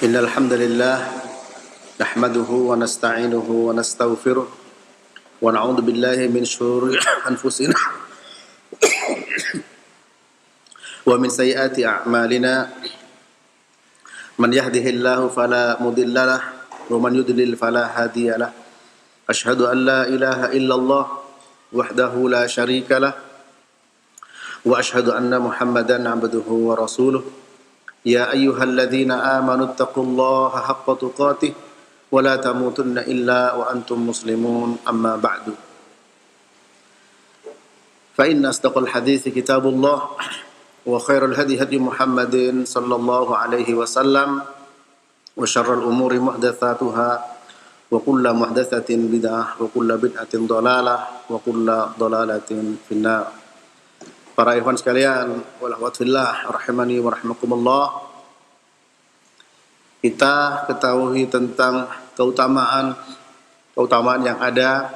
Innal hamdalillah nahmaduhu wa nasta'inuhu wa nastaghfiruh wa na'udzu billahi min shururi anfusina wa min sayyiati a'malina man yahdihillahu fala mudilla lahu wa man yudlil fala hadiya lahu asyhadu an la ilaha illallah wahdahu la syarika lahu wa asyhadu anna muhammadan 'abduhu wa rasuluh. Ya ayyuhalladzina amanu taqullaha haqqa tuqatih wa la tamutunna illa wa antum muslimun amma ba'du. Fa inna asdaqal hadithi kitabullah wa khairal hadi hadi Muhammadin sallallahu alaihi wasallam wa syarrul umuri muhdatsatuha wa kullu muhdatsatin bid'ah wa kullu bid'atin dhalalah wa kullu dhalalatin finnar. Para ikhwan sekalian, walhamdulillah, rahimani wa rahimakumullah. Kita ketahui tentang keutamaan yang ada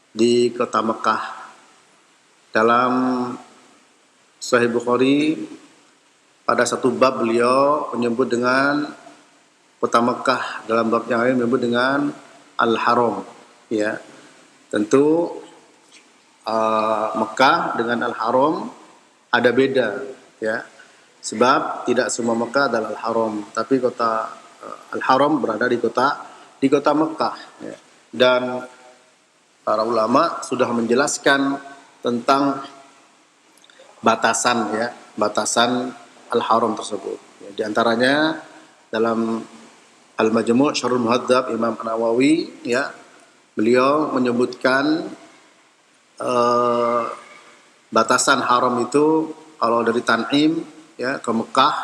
di kota Mekah. Dalam Sahih Bukhari pada satu bab beliau menyebut dengan kota Mekah, dalam bab yang lain menyebut dengan Al-Haram. Ya, tentu Mekah dengan Al-Haram ada beda, ya. Sebab tidak semua Mekah adalah Al-Haram, tapi kota Al-Haram berada di kota Mekah, ya. Dan para ulama sudah menjelaskan tentang batasan Al-Haram tersebut. Ya, di antaranya dalam Al-Majmu' Syarhul Muhadzab Imam An-Nawawi, ya, beliau menyebutkan batasan haram itu kalau dari Tan'im, ya, ke Mekah,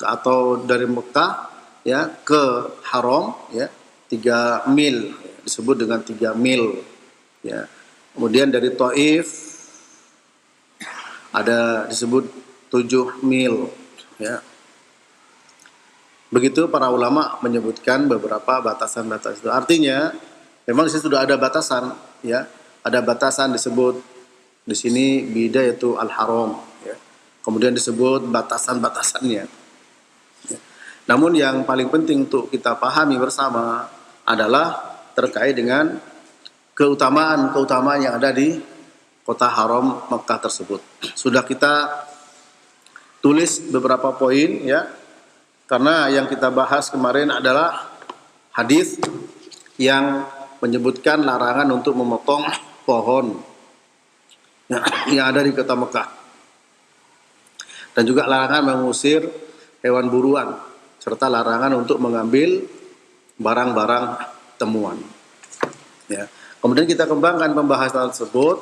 atau dari Mekah, ya, ke Haram, ya, 3 mil, disebut dengan 3 mil, ya. Kemudian dari Taif ada disebut 7 mil, ya. Begitu para ulama menyebutkan beberapa batasan-batasan itu. Artinya memang di situ sudah ada batasan, ya. Ada batasan disebut di sini bidayatu al-haram, ya. Kemudian disebut batasan-batasannya. Ya. Namun yang paling penting untuk kita pahami bersama adalah terkait dengan keutamaan yang ada di kota haram Mekah tersebut. Sudah kita tulis beberapa poin, ya. Karena yang kita bahas kemarin adalah hadis yang menyebutkan larangan untuk memotong pohon yang ada di kota Mekah, dan juga larangan mengusir hewan buruan, serta larangan untuk mengambil barang-barang temuan, ya. Kemudian kita kembangkan pembahasan tersebut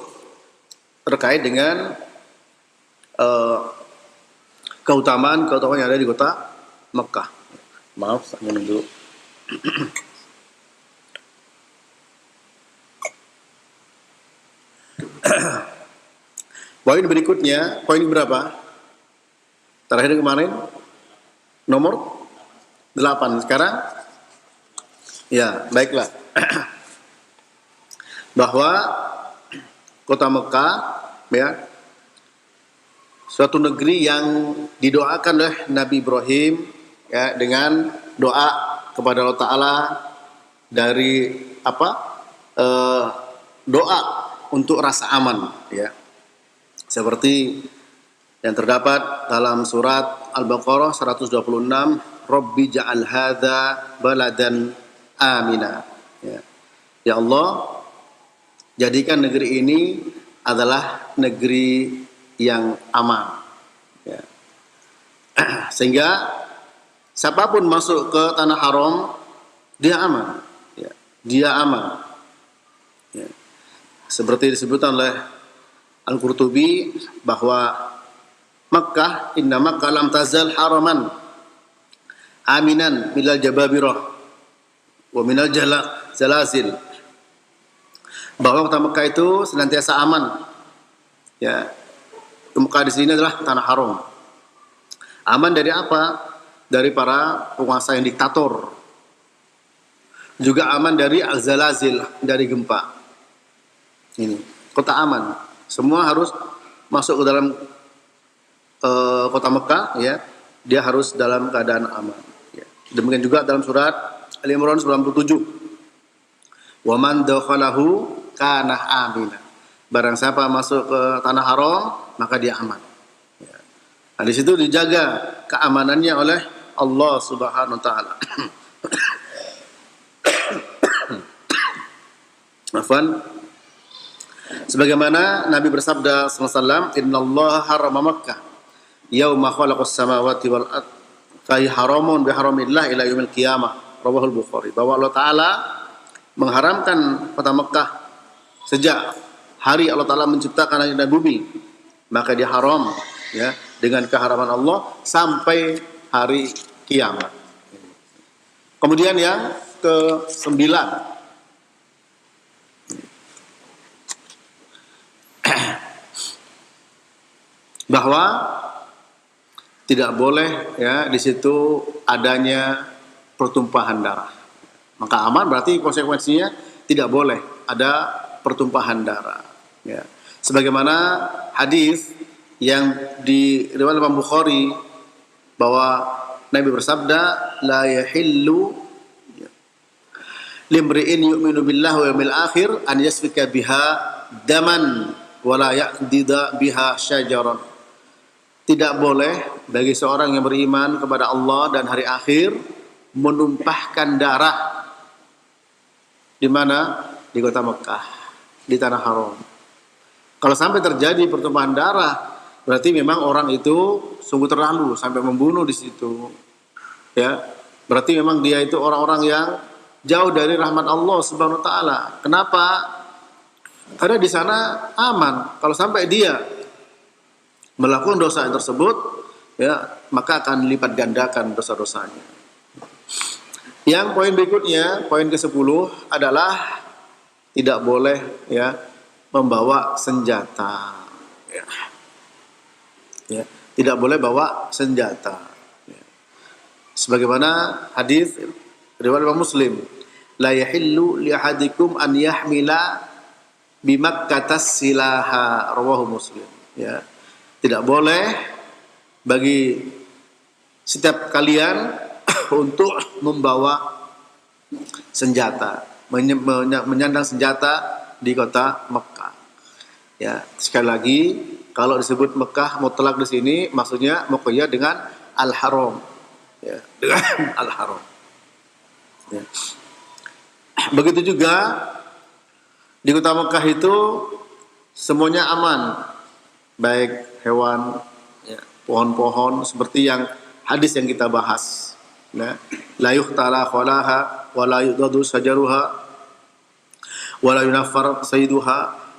terkait dengan keutamaan yang ada di kota Mekah. Maaf, saya menunggu. Poin berikutnya, poin berapa? Terakhir kemarin nomor 8. Sekarang ya, baiklah. Bahwa kota Mekah, ya, suatu negeri yang didoakan oleh Nabi Ibrahim, ya, dengan doa kepada Allah Ta'ala dari doa untuk rasa aman, ya. Seperti yang terdapat dalam surat Al-Baqarah 126, Rabbi ja'al hadza baladan amina. Ya Allah, jadikan negeri ini adalah negeri yang aman, ya. Sehingga siapapun masuk ke tanah haram dia aman, ya. Dia aman, ya. Seperti disebutkan oleh Al-Qurtubi bahwa Makkah, inna Makkah lam tazal haraman aminan minal jababirah wa minal zalazil. Bahwa kota Mekah itu senantiasa aman, ya. Mekah di sini adalah tanah haram. Aman dari apa? Dari para penguasa yang diktator. Juga aman dari al-zalazil, dari gempa. Ini kota aman. Semua harus masuk ke dalam kota Mekah, ya. Dia harus dalam keadaan aman, ya. Demikian juga dalam surat Al-Imran 97. Wa man dakhalahu kana amina. Barang siapa masuk ke tanah haram, maka dia aman. Ya. Nah, di situ dijaga keamanannya oleh Allah Subhanahu wa taala. Afwan. Sebagaimana Nabi bersabda sallallahu alaihi wasallam, "Innallaha harrama Makkah yauma khalaqas samawati wal ard, fa haramun bi haramillah ila yaumil qiyamah." Rawahul Bukhari. Bahwa Allah taala mengharamkan kota Mekah sejak hari Allah taala menciptakan langit dan bumi, maka dia haram ya dengan keharaman Allah sampai hari kiamat. Kemudian yang ke-9, bahwa tidak boleh ya di situ adanya pertumpahan darah. Maka aman berarti konsekuensinya tidak boleh ada pertumpahan darah. Ya. Sebagaimana hadis yang diriwayatkan Imam Bukhari bahwa Nabi bersabda, la yahillu limri'in yu'minu billahi wa yawmil akhir an yasfika biha daman wa la yaqdida biha syajaran. Tidak boleh bagi seorang yang beriman kepada Allah dan hari akhir menumpahkan darah di mana? Di kota Mekah, di tanah haram. Kalau sampai terjadi pertumpahan darah, berarti memang orang itu sungguh terlalu sampai membunuh di situ. Ya, berarti memang dia itu orang-orang yang jauh dari rahmat Allah Subhanahu wa taala. Kenapa? Karena di sana aman. Kalau sampai dia melakukan dosa yang tersebut, ya, maka akan lipat gandakan dosa-dosanya. Yang poin berikutnya, poin ke-10 adalah tidak boleh ya membawa senjata. Ya. Ya, tidak boleh bawa senjata. Ya. Sebagaimana hadis riwayat Imam Muslim, la yahillu li ahadikum an yahmila bi Makkatas silaha, rawahu Muslim. Ya. Tidak boleh bagi setiap kalian untuk membawa senjata, menyandang senjata di kota Mekah. Ya, sekali lagi kalau disebut Mekah mutlak di sini maksudnya muqayyad dengan Al-Haram. Ya, dengan Al-Haram. Ya. Begitu juga di kota Mekah itu semuanya aman, baik hewan, ya, pohon-pohon seperti yang hadis yang kita bahas. Ya. La yuhtala khalaha wa la yudadu sajaruha wa la yunaffar sayyiduha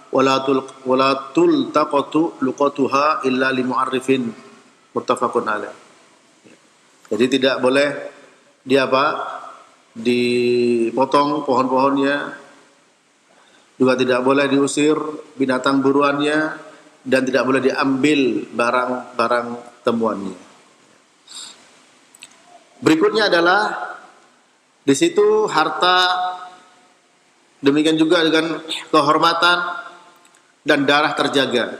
wa la tultaqatu luqatuha illa li mu'arrifin, muttafaqun alaih. Jadi tidak boleh dipotong pohon-pohonnya, juga tidak boleh diusir binatang buruannya, dan tidak boleh diambil barang-barang temuannya. Berikutnya adalah di situ harta, demikian juga dengan kehormatan dan darah terjaga.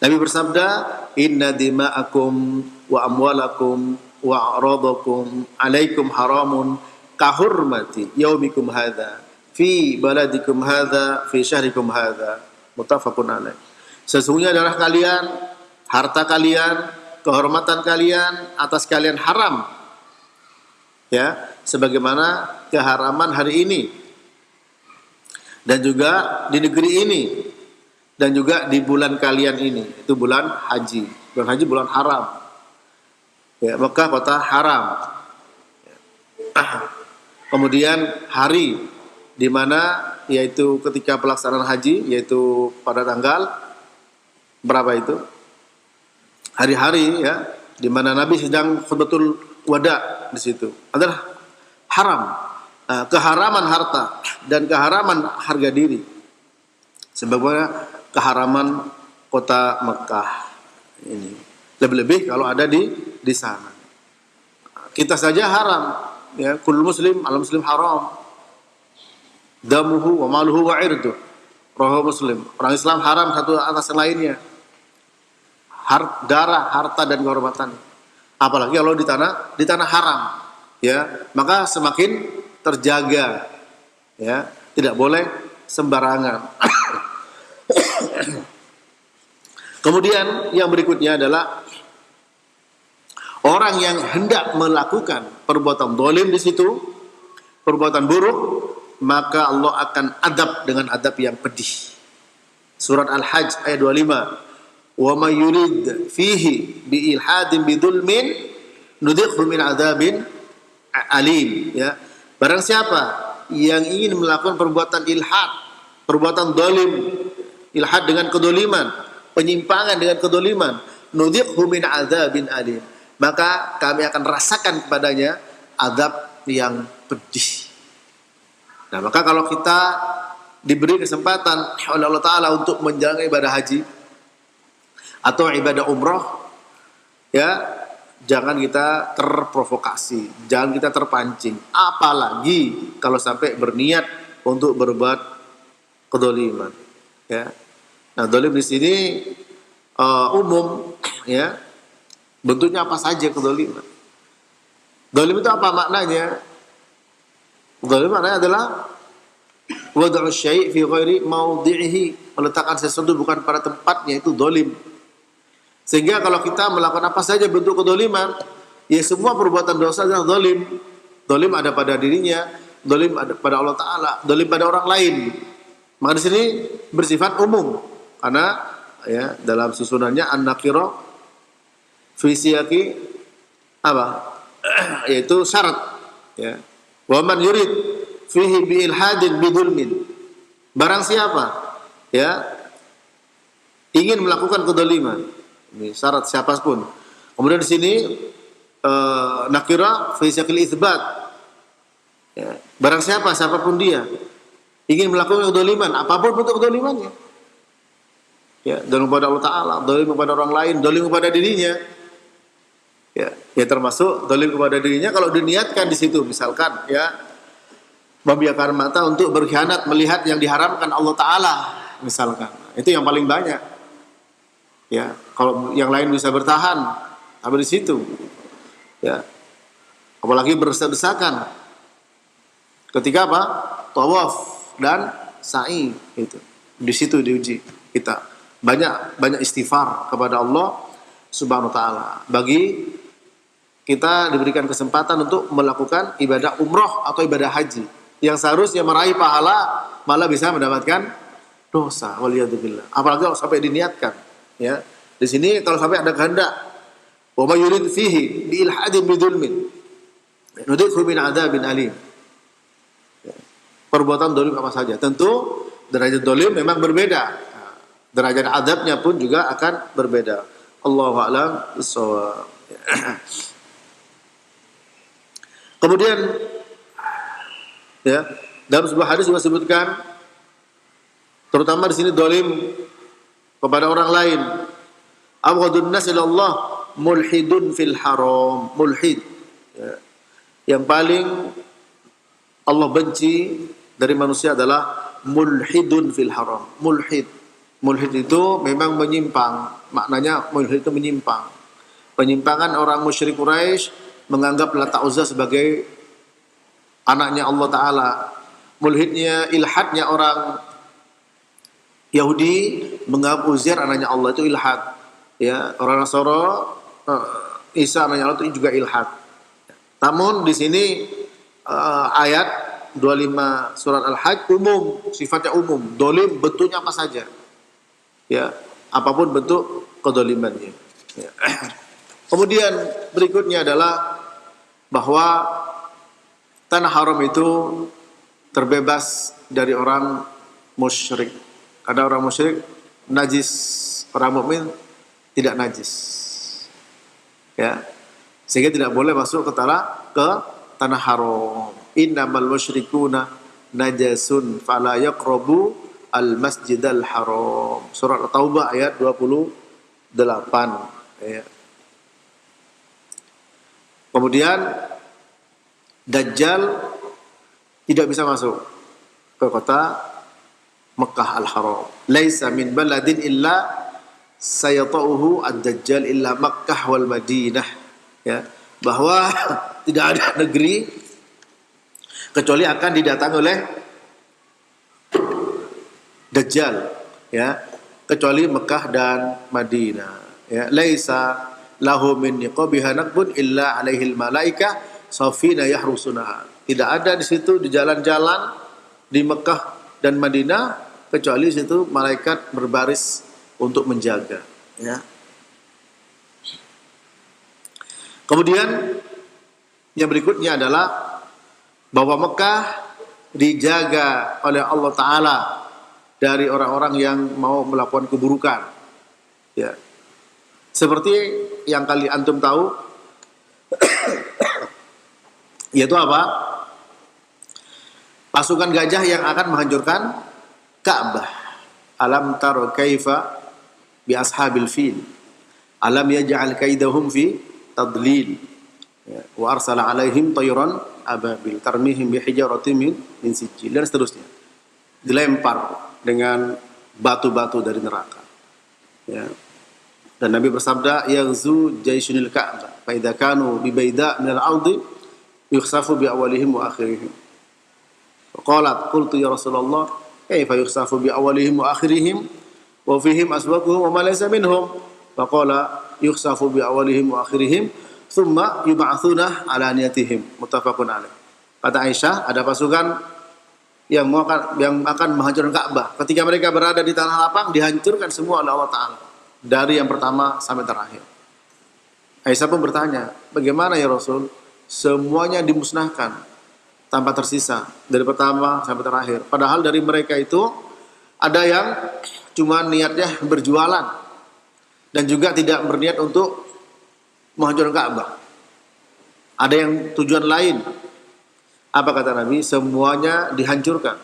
Nabi bersabda, inna dima'akum wa amwalakum wa a'radakum alaikum haramun kahurmati yaumikum hadha fi baladikum hadha fi syahrikum hadha, muttafaqun alaih. Sesungguhnya darah kalian, harta kalian, kehormatan kalian atas kalian haram. Ya, sebagaimana keharaman hari ini. Dan juga di negeri ini. Dan juga di bulan kalian ini. Itu bulan haji. Bulan haji bulan haram. Ya, Mekah kota haram. Kemudian hari di mana yaitu ketika pelaksanaan haji, yaitu pada tanggal berapa itu? Hari-hari ya, di mana Nabi sedang khutbatul wada di situ. Adalah haram, keharaman harta dan keharaman harga diri. Sebagaimana keharaman kota Mekah ini. Lebih-lebih kalau ada di sana. Kita saja haram, ya, kullu muslim al muslim haram. Damuhu wa maluhu wa irdu, rawahu Muslim. Orang Islam haram satu atas yang lainnya. Darah, harta dan kehormatan. Apalagi kalau di tanah haram, ya, maka semakin terjaga, ya, tidak boleh sembarangan. Kemudian yang berikutnya adalah orang yang hendak melakukan perbuatan zalim di situ, perbuatan buruk, maka Allah akan adab dengan adab yang pedih. Surat Al-Hajj ayat 25. Wa may yurid fihi bi ilhadin bidzulmin nudhiqhu min adzabin alim, ya. Barang siapa yang ingin melakukan perbuatan ilhad, perbuatan zalim, ilhad dengan kedoliman, penyimpangan dengan kedoliman, nudhiqhu min adzabin alim, maka kami akan rasakan kepadanya azab yang pedih. Nah, maka kalau kita diberi kesempatan oleh Allah Ta'ala untuk menjalankan ibadah haji atau ibadah umroh, ya, jangan kita terprovokasi, jangan kita terpancing, apalagi kalau sampai berniat untuk berbuat kedoliman, ya. Nah, dolim di sini umum, ya, bentuknya apa saja kedoliman. Dolim itu apa maknanya? Dolim maknanya adalah wad'u syai' fi ghairi mawdi'ihi, meletakkan sesuatu bukan pada tempatnya, itu dolim. Sehingga kalau kita melakukan apa saja bentuk kedoliman, ya semua perbuatan dosa adalah dolim. Dolim ada pada dirinya, dolim ada pada Allah Ta'ala, dolim pada orang lain. Maka di sini bersifat umum, karena ya dalam susunannya an-nakira fi siyaqi apa? Yaitu syarat, ya. Wa man yurid fihi bi ilhadin bidzulmin. Barang siapa, ya, ingin melakukan kedoliman, ini syarat siapapun. Kemudian di sini nakira fi siyaqil itsbat, ya. Barang siapapun dia ingin melakukan kedoliman, apapun bentuk kedolimannya, ya, dolim kepada Allah Ta'ala, dolim kepada orang lain, dolim kepada dirinya, ya termasuk dolim kepada dirinya kalau diniatkan di situ, misalkan, ya, membiarkan mata untuk berkhianat melihat yang diharamkan Allah Ta'ala, misalkan, itu yang paling banyak, ya. Kalau yang lain bisa bertahan, tapi di situ, ya, apalagi berdesak-desakan ketika apa? Tawaf dan sa'i, itu di situ diuji kita. Banyak istighfar kepada Allah Subhanahu wa Ta'ala. Bagi kita diberikan kesempatan untuk melakukan ibadah umroh atau ibadah haji yang seharusnya meraih pahala, malah bisa mendapatkan dosa. Waliyadzubillah. Apalagi kalau sampai diniatkan, ya. Di sini kalau sampai ada kehendak, wa may yurid fihi bi ilhadin bidzulmin nudhiqhu min adzabin alim. Perbuatan dolim apa saja. Tentu derajat dolim memang berbeda. Derajat adabnya pun juga akan berbeda. Allahu a'lam bissawab. Kemudian, ya, dalam sebuah hadis juga disebutkan, terutama di sini dolim kepada orang lain. Abghadun nas ila Allah mulhidun fil haram. Mulhid, ya. Yang paling Allah benci dari manusia adalah mulhidun fil haram. Mulhid itu memang menyimpang. Maknanya mulhid itu menyimpang. Penyimpangan orang musyrik Quraisy menganggap Lata Uzza sebagai anaknya Allah Ta'ala. Mulhidnya, ilhadnya orang Yahudi menganggap Uzair anaknya Allah, itu ilhad, ya. Orang Nasara Isa anaknya Allah, itu juga ilhad. Namun di sini ayat 25 surat Al-Hajj umum, sifatnya umum. Dolim bentuknya apa saja, ya, apapun bentuk kedolimannya, ya. Kemudian berikutnya adalah bahwa tanah haram itu terbebas dari orang musyrik. Karena orang musyrik najis, orang mukmin tidak najis, ya. Sehingga tidak boleh masuk ke tanah haram. Innamal musyrikuna najasun fala yaqrabu al masjidal haram. Surat At-Taubah ayat 28, ya. Kemudian Dajjal tidak bisa masuk ke kota Mekah Al-Haram. Laisa min baladin illa sayata'uhu ad-Dajjal illa Makkah wal Madinah. ya, bahwa tidak ada negeri kecuali akan didatangi oleh Dajjal, ya, kecuali Mekah dan Madinah, ya. Laisa lahu min niqabiha naqbun illa alaihil malaika safina yahrusunaha. Tidak ada di situ di jalan-jalan di Mekah dan Madinah kecuali di situ malaikat berbaris untuk menjaga, ya. Kemudian yang berikutnya adalah bahwa Mekah dijaga oleh Allah Ta'ala dari orang-orang yang mau melakukan keburukan, ya. Seperti yang kali antum tahu, yaitu apa? Pasukan gajah yang akan menghancurkan Ka'bah. Alam taro kaifa bi ashabil fil. Alam yaj'al kaidahum fi tadlil. Ya. Wa arsala alaihim tayran ababil tarmihim bi hijaratin min sijil, dan seterusnya. Dilempar dengan batu-batu dari neraka. Ya. Dan Nabi bersabda, yaghzu jaisunil Ka'bah fa idza kanu bi baida min al-ardi yukhsafu bi awalihim wa akhirihim. Qalat qultu ya Rasulullah kaifa yukhsafu bi awalihim wa akhirihim wa fihim aswaquhum wa ma laysa minhum. Faqala yukhsafu bi awalihim wa akhirihim thumma yub'atsuna ala niyatihim. Muttafaqun alaih. Kata Aisyah, ada pasukan yang akan menghancurkan Ka'bah. Ketika mereka berada di tanah lapang, dihancurkan semua oleh Allah Ta'ala, dari yang pertama sampai terakhir. Aisyah pun bertanya, bagaimana ya Rasul? Semuanya dimusnahkan tanpa tersisa, dari pertama sampai terakhir. Padahal dari mereka itu ada yang cuma niatnya berjualan dan juga tidak berniat untuk menghancurkan Ka'bah. Ada yang tujuan lain. Apa kata Nabi? Semuanya dihancurkan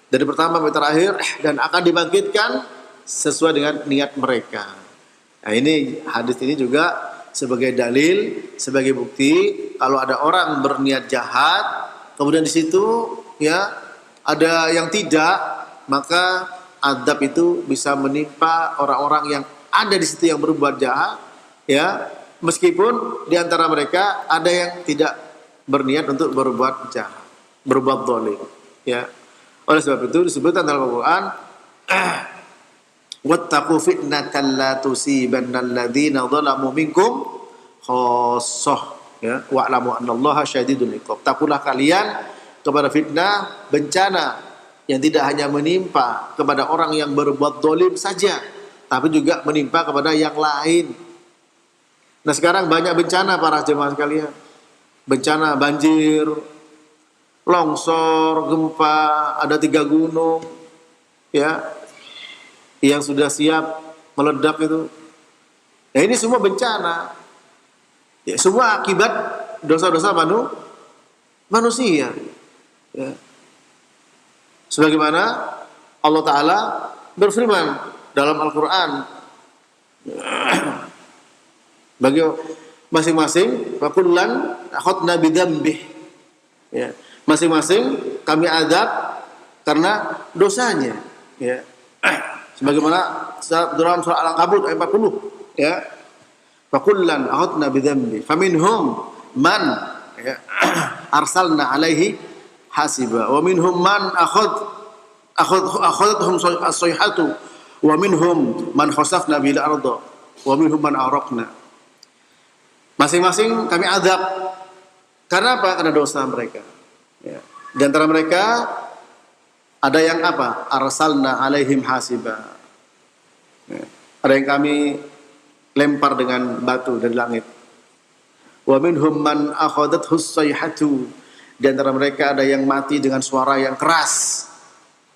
dari pertama sampai terakhir dan akan dibangkitkan sesuai dengan niat mereka. Nah, ini hadis ini juga sebagai dalil, sebagai bukti kalau ada orang berniat jahat, kemudian di situ ya ada yang tidak, maka azab itu bisa menimpa orang-orang yang ada di situ yang berbuat jahat, ya, meskipun di antara mereka ada yang tidak berniat untuk berbuat jahat, berbuat zalim, ya. Oleh sebab itu disebutkan dalam Al-Qur'an, wattaqu fitnatan la tusibanna alladziina dzalamu minkum khassah, ya, wa'lamu annallaha syadidul iqab. Takutlah kalian kepada fitnah, bencana yang tidak hanya menimpa kepada orang yang berbuat zalim saja, tapi juga menimpa kepada yang lain. Nah, sekarang banyak bencana para jemaah sekalian. Bencana banjir, longsor, gempa, ada 3 gunung, ya, yang sudah siap meledak itu. Nah, ini semua bencana. Ya, semua akibat dosa-dosa manusia. Ya. Sebagaimana Allah Ta'ala berfirman dalam Al-Quran, bagi masing-masing fakullan akhadna bidambih, ya, masing-masing kami azab karena dosanya, ya. Sebagaimana dalam surah Al-Ankabut ayat 40, ya, fakullan akhadna bidambih faminhum man, ya, arsalna alaihi hasiba wa minhum man akhadathum as-sayhatu wa minhum man khasafna bil arda wa minhum man aghraqna. Masing-masing kami azab. Karena apa? Karena dosa mereka. Ya. Di antara mereka ada yang apa? Arsalna alaihim hasiba. Ya. Ada yang kami lempar dengan batu dari langit. Wa minhum man akhadathus sayhatu. Di antara mereka ada yang mati dengan suara yang keras.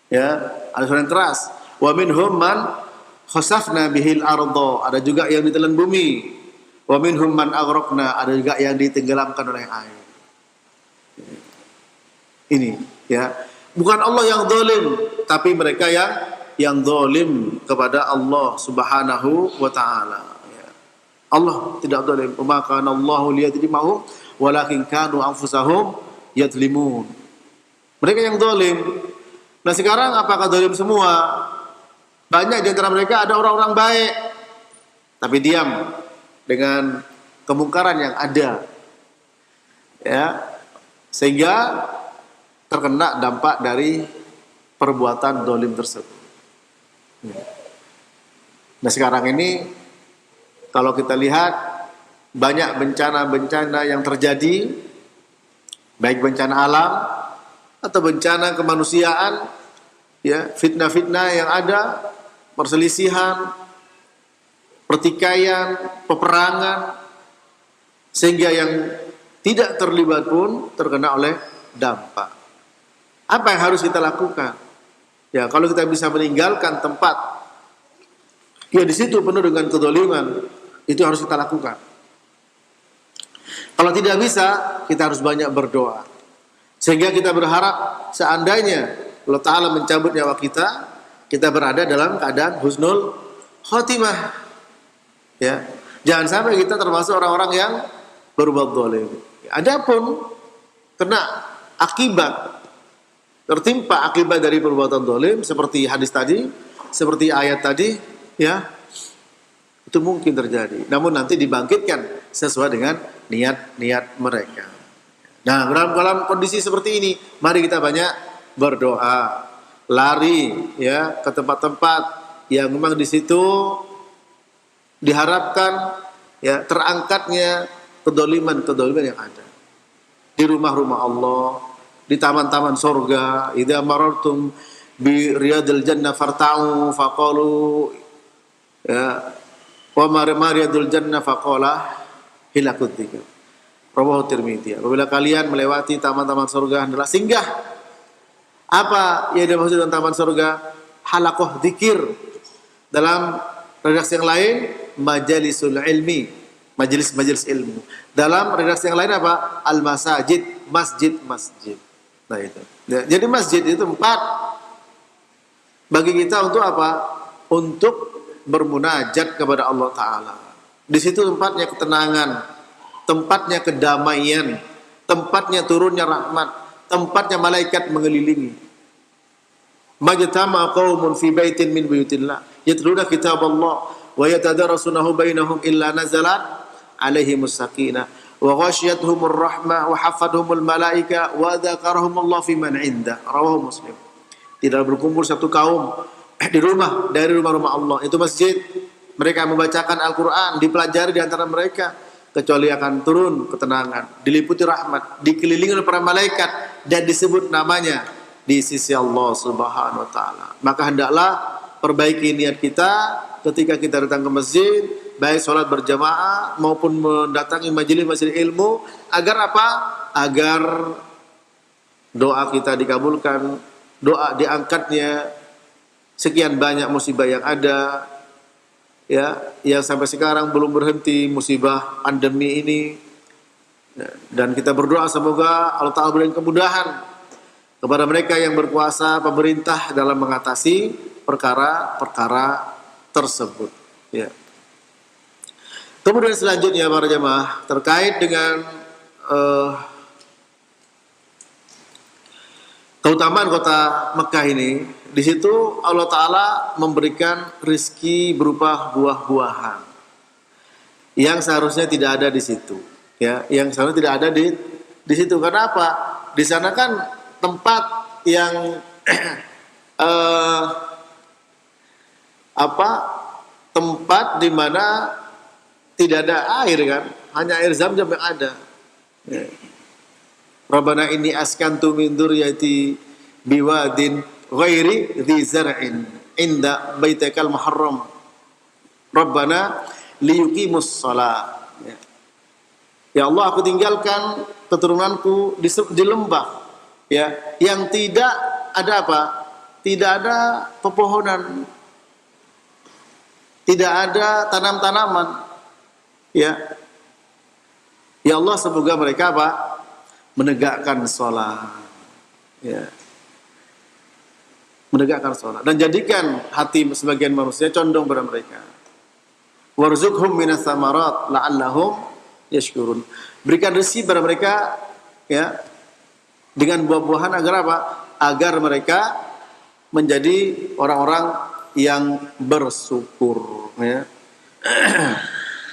Ya, ada suara yang keras. Wa minhum man khasafna bihil arda. Ada juga yang ditelan bumi. Wa minhum man aghraqna, ada juga yang ditenggelamkan oleh air. Ini, ya, bukan Allah yang zalim, tapi mereka yang zalim kepada Allah Subhanahu wa taala, ya. Allah tidak zalim. Wa ma kana Allahu liyadlimahum walakin kanu anfusahum yadlimun. Mereka yang zalim. Nah, sekarang apakah zalim semua? Banyak di antara mereka ada orang-orang baik tapi diam dengan kemungkaran yang ada, ya, sehingga terkena dampak dari perbuatan dolim tersebut. Nah sekarang ini kalau kita lihat banyak bencana-bencana yang terjadi, baik bencana alam atau bencana kemanusiaan, ya, fitnah-fitnah yang ada, perselisihan, pertikaian, peperangan, sehingga yang tidak terlibat pun terkena oleh dampak. Apa yang harus kita lakukan? Ya, kalau kita bisa meninggalkan tempat, ya di situ penuh dengan kezaliman, itu harus kita lakukan. Kalau tidak bisa, kita harus banyak berdoa. Sehingga kita berharap seandainya Allah Ta'ala mencabut nyawa kita, kita berada dalam keadaan husnul khotimah. Ya, jangan sampai kita termasuk orang-orang yang berbuat zalim. Adapun kena akibat, tertimpa akibat dari perbuatan zalim seperti hadis tadi, seperti ayat tadi, ya, itu mungkin terjadi. Namun nanti dibangkitkan sesuai dengan niat-niat mereka. Nah, dalam kondisi seperti ini, mari kita banyak berdoa, lari, ya, ke tempat-tempat yang memang di situ diharapkan, ya, terangkatnya kedoliman-kedoliman yang ada. Di rumah-rumah Allah, di taman-taman surga, idza marartum bi riyadil jannah farta'u faqalu, ya, wa mariyadul jannah faqala hilakut dzikr. Rawahu Tirmidzi. Apabila kalian melewati taman-taman surga, hendaklah singgah. Apa yang dimaksud dengan taman surga? Halaqah dzikir. Dalam redaksi yang lain, majalisul ilmi, majelis-majelis ilmu. Dalam redaksi yang lain apa? Al-masajid, masjid-masjid. Nah itu. Jadi masjid itu tempat bagi kita untuk apa? Untuk bermunajat kepada Allah Ta'ala. Di situ tempatnya ketenangan, tempatnya kedamaian, tempatnya turunnya rahmat, tempatnya malaikat mengelilingi. Majtama qaumun fi baitin min buyutillah yatluna kitab Allah wa yatadarasunahu bainahum illa nazalat alaihimus sakinah wa ghasyiyatuhumur rahmah wa hafathumul malaika wa dzakarahumullah fi man inda. Rawahu Muslim. Tidak berkumpul satu kaum di rumah dari rumah-rumah Allah, itu masjid, mereka membacakan Al-Quran, dipelajari di antara mereka, kecuali akan turun ketenangan, diliputi rahmat, dikelilingi oleh para malaikat, dan disebut namanya di sisi Allah Subhanahu wa Ta'ala. Maka hendaklah perbaiki niat kita ketika kita datang ke masjid, baik sholat berjamaah maupun mendatangi majelis-majelis ilmu, agar apa? Agar doa kita dikabulkan, doa diangkatnya sekian banyak musibah yang ada, ya, yang sampai sekarang belum berhenti, musibah pandemi ini. Dan kita berdoa semoga Allah Ta'ala berikan kemudahan kepada mereka yang berkuasa, pemerintah, dalam mengatasi perkara-perkara tersebut, ya. Kemudian selanjutnya para jemaah, terkait dengan keutamaan kota Mekah ini, di situ Allah Ta'ala memberikan rizki berupa buah-buahan yang seharusnya tidak ada di situ, ya, yang seharusnya tidak ada di situ. Karena apa? Di sana kan tempat yang tempat di mana tidak ada air, kan, hanya air Zam-Zam yang ada, ya. Rabbana inni askantu min dzurriyyati biwadin ghairi dzi zar'in inda baitikal muharram Rabbana liyuqimus shalah. Ya Allah, aku tinggalkan keturunanku di lembah, ya, yang tidak ada apa? Tidak ada pepohonan, tidak ada tanam-tanaman, ya. Ya Allah, semoga mereka apa? Menegakkan sholat, ya, menegakkan sholat, dan jadikan hati sebagian manusia condong pada mereka. Warzuqhum minas samarat la'allahum yashkurun. Berikan rezeki pada mereka, ya, dengan buah-buahan, agar apa? Agar mereka menjadi orang-orang yang bersyukur, ya.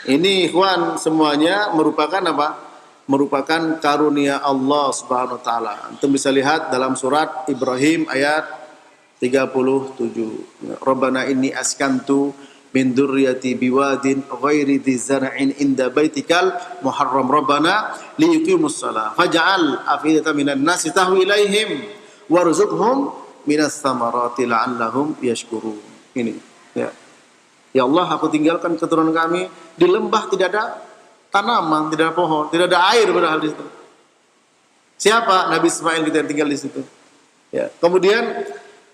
Ini ikhwan semuanya merupakan apa? Merupakan karunia Allah Subhanahu wa taala. Antum bisa lihat dalam surat Ibrahim ayat 37. Rabbana inni askantu min dzurriyyati biwadin ghairi dzi zar'in inda baitikal muharram rabbana liyuqimus shalah faj'al afidatan minan nasi tahwi ilaihim warzuqhum minas samarati la'allahum yashkurun. Ini ya. Ya Allah, aku tinggalkan keturunan kami di lembah, tidak ada tanaman, tidak ada pohon, tidak ada air padahal di situ. Siapa? Nabi Ismail kita yang tinggal di situ. Ya. Kemudian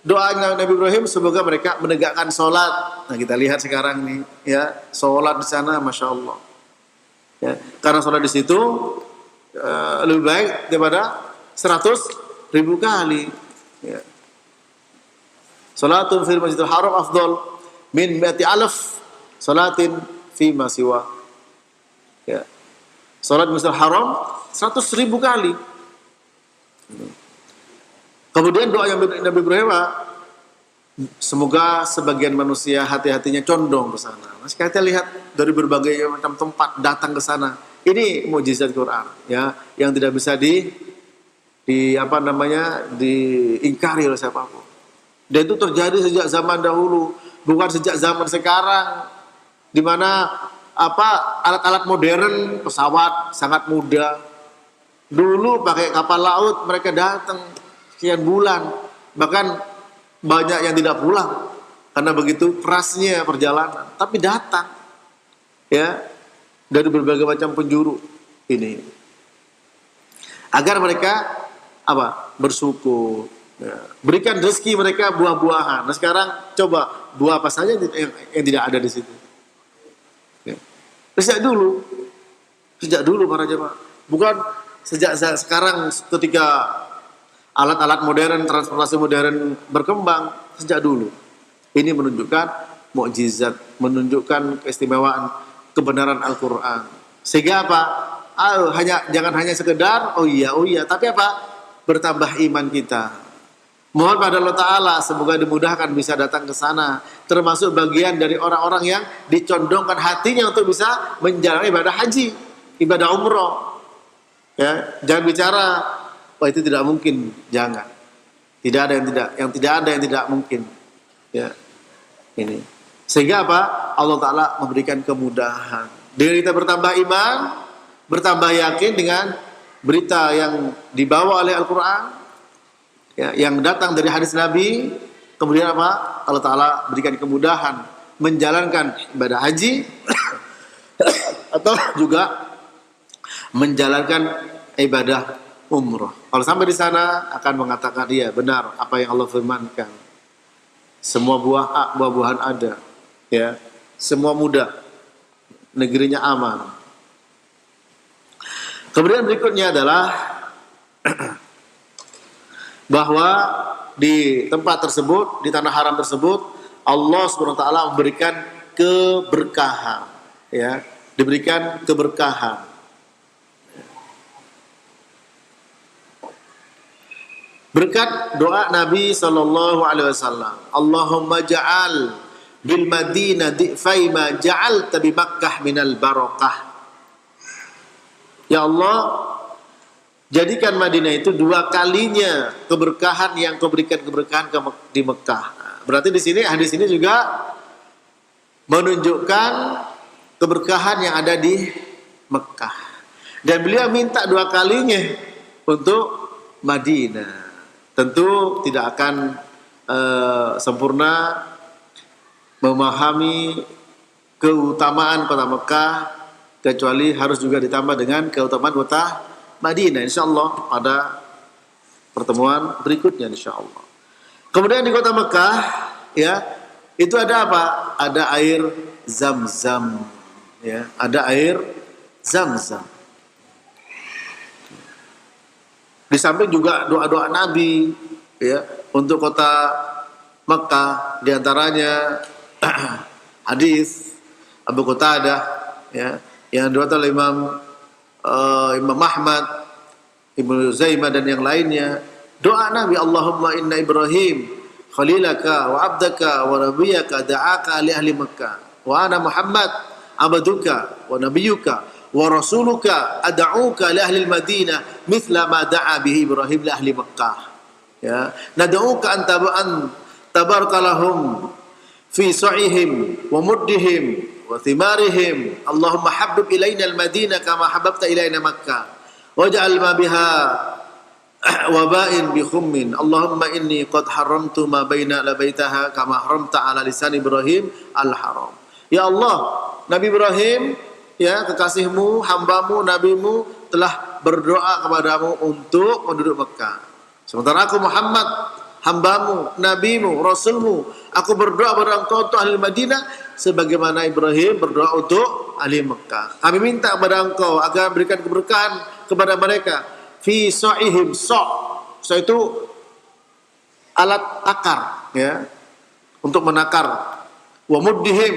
doanya Nabi Ibrahim, semoga mereka menegakkan sholat. Nah, kita lihat sekarang nih, ya, sholat di sana, masya Allah. Ya. Karena sholat di situ lebih baik daripada 100.000 kali. Ya. Sholatun fil masjidil haram afdol min mi'ati alaf salatin fi ma siwa. Ya. Salat Masjidil Haram 100.000 kali. Kemudian doa yang Nabi Ibrahim, semoga sebagian manusia hati-hatinya condong ke sana. Mas kita lihat dari berbagai macam tempat datang ke sana. Ini mukjizat Quran, ya, yang tidak bisa diingkari oleh siapapun. Dan itu terjadi sejak zaman dahulu, bukan sejak zaman sekarang, di mana alat-alat modern, pesawat sangat mudah. Dulu pakai kapal laut mereka datang sekian bulan, bahkan banyak yang tidak pulang karena begitu kerasnya perjalanan, tapi datang, ya, dari berbagai macam penjuru ini, agar mereka bersyukur. Ya, berikan rezeki mereka buah-buahan. Nah sekarang coba buah apa saja yang tidak ada di situ. Ya. Sejak dulu para jemaah. Bukan sejak sekarang ketika alat-alat modern, transportasi modern berkembang, sejak dulu. Ini menunjukkan mukjizat, menunjukkan keistimewaan kebenaran Al-Quran. Sehingga apa? Jangan hanya sekedar oh iya, tapi apa? Bertambah iman kita. Mohon pada Allah Ta'ala semoga dimudahkan bisa datang ke sana, termasuk bagian dari orang-orang yang dicondongkan hatinya untuk bisa menjalani ibadah haji, ibadah umroh. Ya, jangan bicara wah itu tidak mungkin, jangan. Tidak ada yang tidak mungkin. Ya. Ini. Sehingga apa? Allah Ta'ala memberikan kemudahan. Dengan kita bertambah iman, bertambah yakin dengan berita yang dibawa oleh Al-Quran, ya, yang datang dari hadis Nabi, kemudian apa? Allah Ta'ala berikan kemudahan menjalankan ibadah haji atau juga menjalankan ibadah umroh. Kalau sampai di sana akan mengatakan iya benar apa yang Allah firmankan. Semua buah-buahan ada, ya, semua mudah, negerinya aman. Kemudian berikutnya adalah bahwa di tempat tersebut, di tanah haram tersebut, Allah SWT memberikan keberkahan, ya, diberikan keberkahan. Berkat doa Nabi SAW, Allahumma ja'al bil Madinah di'fai ma ja'alta bi Makkah minal barakah. Ya Allah, jadikan Madinah itu 2 kalinya keberkahan yang kau berikan keberkahan di Mekah. Berarti di sini hadis ini juga menunjukkan keberkahan yang ada di Mekah. Dan beliau minta 2 kalinya untuk Madinah. Tentu tidak akan sempurna memahami keutamaan kota Mekah kecuali harus juga ditambah dengan keutamaan kota Madinah, insyaallah pada pertemuan berikutnya insyaallah. Kemudian di kota Mekah, ya, itu ada apa? Ada air Zam-Zam, ya, ada air Zam-Zam. Di samping juga doa-doa Nabi, ya, untuk kota Mekah, diantaranya hadis Abu Qatadah, ya, yang diriwayatkan oleh Imam Ahmad, Ibnu Zaimah dan yang lainnya. Doa Nabi, Allahumma inna Ibrahim khalilaka wa abdaka wa nabiyaka da'aka li ahli Makkah wa ana Muhammad abduka wa nabiyyuka wa rasuluka ad'uka li ahli al-Madinah mithla ma da'a bihi Ibrahim li ahli Makkah. Ya, nad'uka an tabarakalahum fi sa'ihim wa muddihim wa thimarihim. Allahumma habbib ilaina al-Madinah kama habbabta ilaina Makkah waj'al ma biha waba'in bi khummin. Allahumma inni qad haramtu ma baina labaitaha kama haramta ala lisan Ibrahim al-haram. Ya Allah, Nabi Ibrahim, ya kekasihmu, hambamu, nabimu telah berdoa kepadamu untuk penduduk Mekah. Sementara aku Muhammad, hambamu, nabimu, rasulmu, aku berdoa kepada engkau untuk ahli Madinah sebagaimana Ibrahim berdoa untuk ahli Mekah. Kami minta kepada engkau agar berikan keberkahan kepada mereka. Fi sa'ihim, so itu alat takar, ya, untuk menakar. Wa muddihim,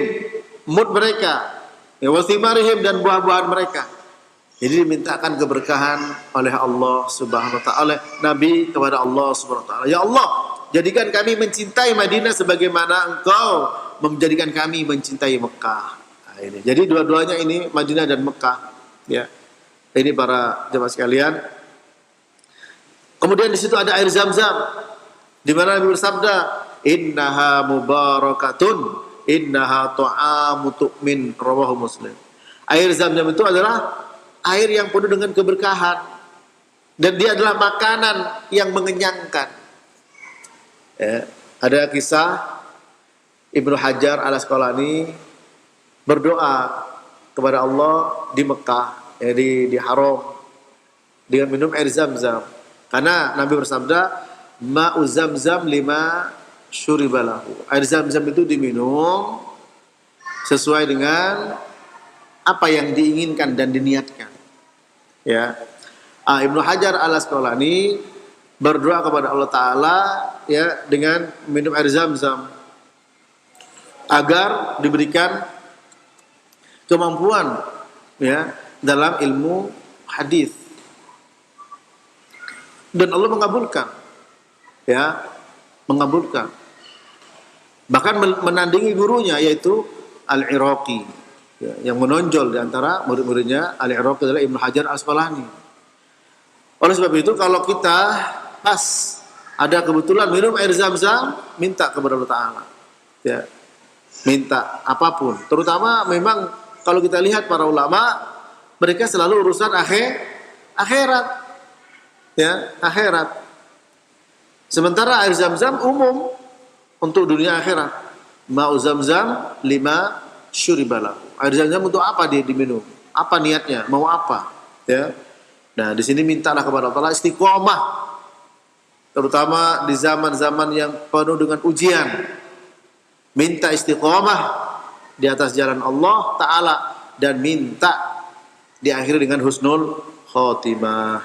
mud mereka, ya, wa thimarihim, dan buah-buahan mereka. Jadi dimintakan keberkahan oleh Allah Subhanahu wa taala, Nabi kepada Allah Subhanahu wa taala. Ya Allah, jadikan kami mencintai Madinah sebagaimana Engkau menjadikan kami mencintai Mekah. Nah, ini. Jadi dua-duanya ini Madinah dan Mekah, ya. Ini para jemaah sekalian. Kemudian di situ ada air Zam-Zam, di mana Nabi bersabda, "Innaha mubarakatun, innaha ta'amu tu'min," rawahu Muslim. Air Zam-Zam itu adalah air yang penuh dengan keberkahan, dan dia adalah makanan yang mengenyangkan. Ya, ada kisah Ibnu Hajar al-Asqalani berdoa kepada Allah di Mekah, ya, di Haram, dengan minum air Zam-Zam. Karena Nabi bersabda, "Ma'u Zam-Zam lima syuribalahu." Air Zam-Zam itu diminum sesuai dengan apa yang diinginkan dan diniatkan. Ya, Ibnu Hajar al-Asqalani berdoa kepada Allah Taala, ya, dengan minum air Zam-Zam agar diberikan kemampuan, ya, dalam ilmu hadis, dan Allah mengabulkan, ya, mengabulkan. Bahkan menandingi gurunya yaitu Al-Iraqi, ya, yang menonjol di antara murid-muridnya. Al-Iraqi adalah Ibnu Hajar Al-Asqalani. Oleh sebab itu, kalau kita pas ada kebetulan minum air Zam-Zam, minta kepada Allah Ta'ala, ya, minta apapun. Terutama memang kalau kita lihat para ulama, mereka selalu urusan akhirat, ya, akhirat. Sementara air Zam-Zam umum untuk dunia akhirat. Ma'u Zam-Zam lima syuribalahu. Air Zam-Zam untuk apa dia diminum? Apa niatnya? Mau apa? Ya. Nah, di sini mintalah kepada Allah istiqomah, terutama di zaman-zaman yang penuh dengan ujian. Minta istiqomah di atas jalan Allah Ta'ala, dan minta diakhiri dengan husnul khotimah.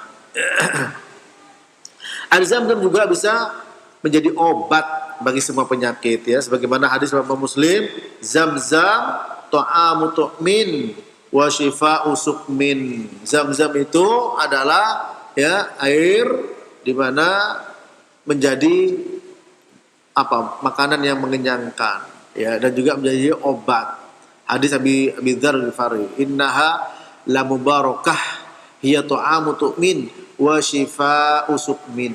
Air Zam-Zam juga bisa menjadi obat bagi semua penyakit, ya, sebagaimana hadis Imam Muslim, Zam-Zam ta'amu tu'min wa shifa'u suqmin. Zam-Zam itu adalah, ya, air di mana menjadi apa? Makanan yang mengenyangkan, ya, dan juga menjadi obat. Hadis Abi Dzar al-Ghifari, "Innaha la mubarakah hiya ta'amu tu'min wa shifa'u suqmin."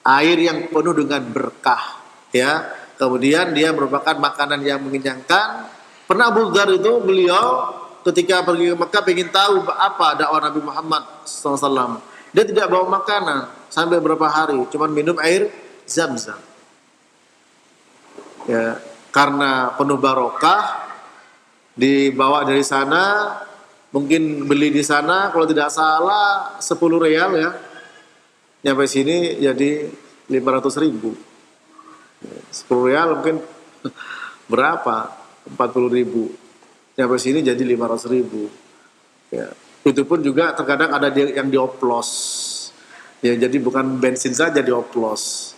Air yang penuh dengan berkah, ya. Kemudian dia merupakan makanan yang mengenyangkan. Pernah Abu Dzar itu, beliau ketika pergi ke Mekah ingin tahu apa dakwah Nabi Muhammad SAW. Dia tidak bawa makanan sampai berapa hari, cuma minum air Zam-Zam. Ya, karena penuh barokah, dibawa dari sana, mungkin beli di sana kalau tidak salah 10 real, ya. Nyampe sini jadi 500.000. 10 real mungkin berapa? 40.000. Nyampe sini jadi 500.000. Ya. Itu pun juga terkadang ada yang dioplos. Ya, jadi bukan bensin saja dioplos.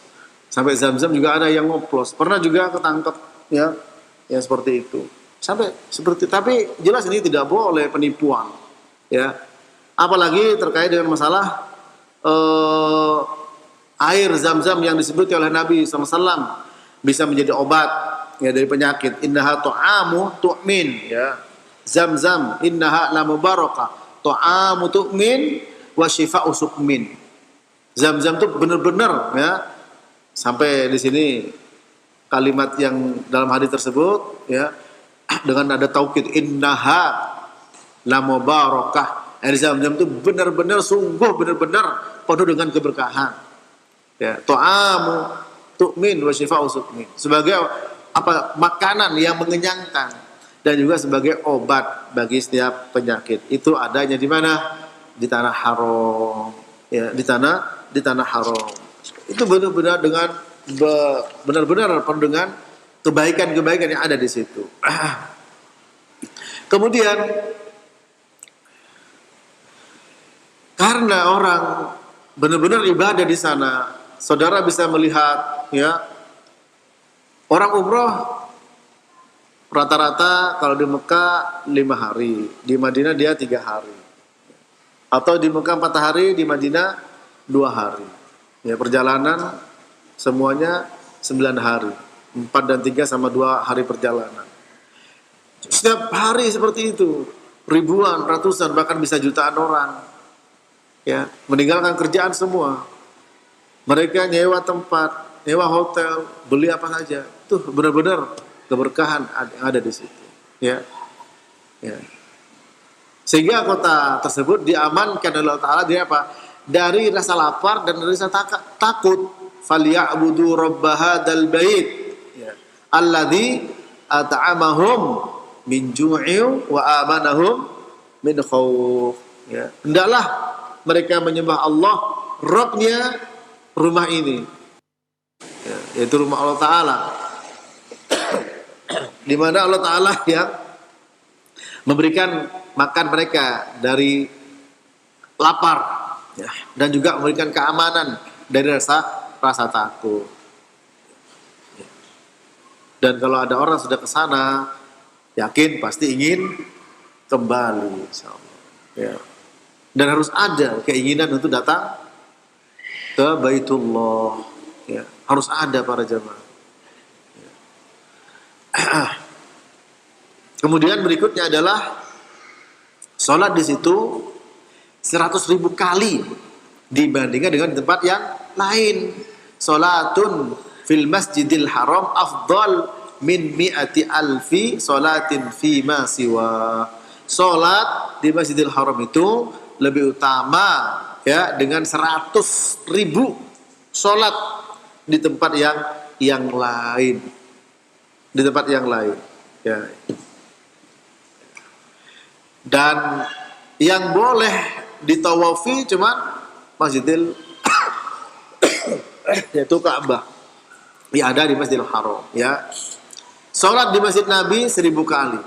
Sampai Zam-Zam juga ada yang ngoplos. Pernah juga ketangkep, ya, yang seperti itu. Sampai seperti, tapi jelas ini tidak boleh penipuan, ya. Apalagi terkait dengan masalah air Zam-Zam yang disebut oleh Nabi SAW bisa menjadi obat, ya, dari penyakit. Innaha ta'amu tu'min, ya. Zam-zam innaha la mubarakah ta'amu tu'min wa shifa'u suqmin. Zam-zam itu benar-benar ya. Sampai di sini kalimat yang dalam hadis tersebut ya dengan ada taukid innaha la mubarakah. Air zam-zam itu benar-benar sungguh benar-benar penuh dengan keberkahan. Ya, ta'amu tu'min wa shifa'u suqmin. Sebagai apa makanan yang mengenyangkan dan juga sebagai obat bagi setiap penyakit. Itu adanya di mana? Di tanah haram. Ya, di tanah haram. Itu benar-benar dengan benar-benar penuh dengan kebaikan-kebaikan yang ada di situ. Kemudian karena orang benar-benar ibadah di sana, saudara bisa melihat ya orang umroh rata-rata kalau di Mekah 5 hari, di Madinah dia 3 hari. Atau di Mekah 4 hari, di Madinah 2 hari. Ya, perjalanan semuanya 9 hari. 4 dan 3 sama 2 hari perjalanan. Setiap hari seperti itu, ribuan, ratusan, bahkan bisa jutaan orang ya, meninggalkan kerjaan semua. Mereka nyewa tempat, nyewa hotel, beli apa saja. Itu benar-benar keberkahan yang ada di situ ya. Ya. Sehingga kota tersebut diamankan oleh Allah Ta'ala dari apa? Dari rasa lapar dan dari rasa takut. Falyabudu rabb hadzal bait ya. Alladzi at'amahum min ju'in wa amanahum min khauf ya. Hendaklah mereka menyembah Allah Rabbnya rumah ini ya, yaitu rumah Allah Ta'ala, di mana Allah Ta'ala yang memberikan makan mereka dari lapar ya, dan juga memberikan keamanan dari rasa takut. Dan kalau ada orang sudah ke sana, yakin pasti ingin kembali, insyaallah. Ya. Dan harus ada keinginan untuk datang ke Baitullah. Ya. Harus ada para jemaah. Kemudian berikutnya adalah sholat di situ 100.000 kali dibandingkan dengan tempat yang lain. Sholatun fil masjidil haram afdal min mi'ati alfi sholatin fima siwa. Sholat di masjidil haram itu lebih utama ya dengan 100.000 sholat di tempat yang lain. Di tempat yang lain ya. Dan yang boleh ditawafi cuma Masjidil yaitu Ka'bah yang ada di Masjidil Haram ya. Salat di Masjid Nabi 1000 kali.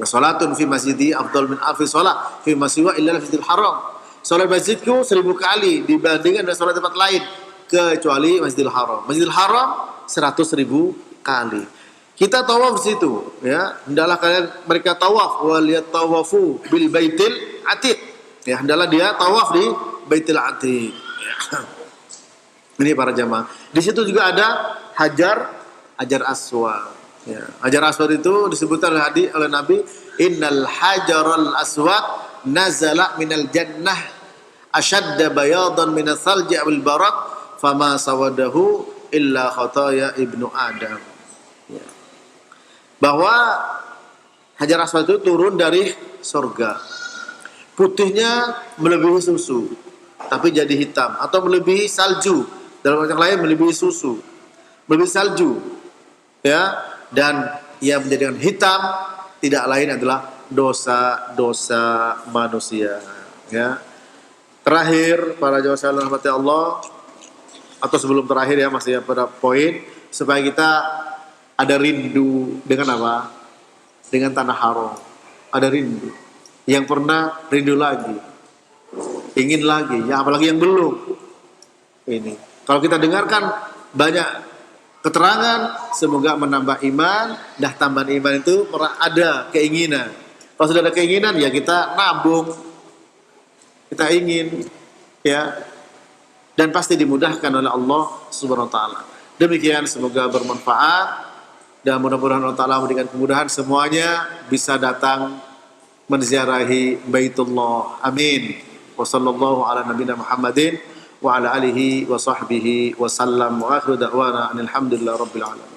Salatun fi masjidi afdal min alfi salat fi masiwa illa Masjidil Haram. Salat masjidku 1000 kali dibandingkan dengan salat tempat lain kecuali Masjidil Haram. Masjidil Haram 100.000 kali. Kita tawaf di situ ya. Hendaklah kalian mereka tawaf wal yatawafu bil baitil atiq. Ya, hendaklah dia tawaf di Baitul Atiq. Ya. Ini para jamaah. Di situ juga ada Hajar Aswad. Ya. Hajar Aswad itu disebutkan oleh Nabi, innal hajaral aswad nazala minal jannah ashadda bayadan minas salji wal barak fama sawadahu illa khataya ibnu Adam. Ya. Bahwa Hajar Aswad itu turun dari surga. Putihnya melebihi susu, tapi jadi hitam, atau melebihi salju. Dalam arti lain melebihi susu, melebihi salju, ya. Dan yang menjadikan hitam tidak lain adalah dosa-dosa manusia. Ya. Terakhir, para jamaah sekalian rahmati Allah, atau sebelum terakhir ya, masih pada poin supaya kita ada rindu dengan apa? Dengan tanah haram. Ada rindu. Yang pernah rindu lagi, ingin lagi, ya apalagi yang belum. Ini kalau kita dengarkan banyak keterangan, semoga menambah iman. Dah tambahan iman itu ada keinginan. Kalau sudah ada keinginan, ya kita nabung, kita ingin, ya, dan pasti dimudahkan oleh Allah Subhanahu Wa Taala. Demikian, semoga bermanfaat. dan mudah-mudahan Allah Ta'ala memberikan kemudahan semuanya bisa datang menziarahi Baitullah. Amin. Wa sallallahu ala nabiyina Muhammadin wa ala alihi wa sahbihi wa sallam wa akhiru da'wana alhamdulillah rabbil alamin.